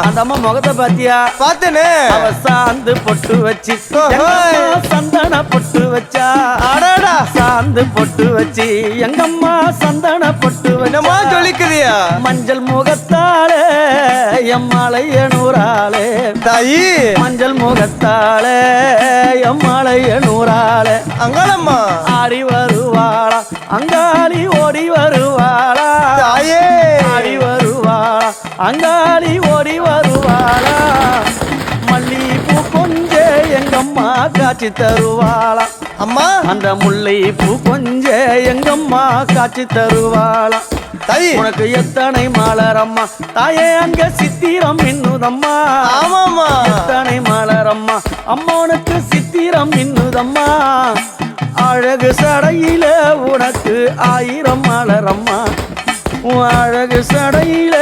அந்த அம்மா முகத்தை பாத்தியா? பார்த்தேனே. அவ சாந்து பொட்டு வச்சு சந்தன பொட்டு வச்சா. அடடா சாந்து பொட்டு வச்சு எங்கம்மா சந்தன பொட்டு என்னமா சொல்லிக்குதியா? மஞ்சள் முகத்தாலே எம்மாளைய நூறாளே தாயி. மஞ்சள் முகத்தாலே எம்மாளைய நூறாளே அங்காளம்மா ஆடி வருவாளா அங்காளி ஓடி வருவாளா. தாயே ஆடி வருவாளா அங்காளி ஓடி வருவாளா. மல்லிகைப்பூ கொஞ்ச எங்கம்மா காட்சி தருவாளா. அம்மா அந்த முல்லை பூ கொஞ்ச எங்கம்மா காட்சி தருவாளா. தாயி உனக்கு எத்தனை மலரம்மா தாயே அங்க சித்திரம் இன்னுதம்மா. ஆமாம்மா எத்தனை மலரம்மா அம்மனுக்கு சித்திரம் இன்னுதம்மா. அழகு சடையில உனக்கு 1000 மலரம்மா. அழகு சடையில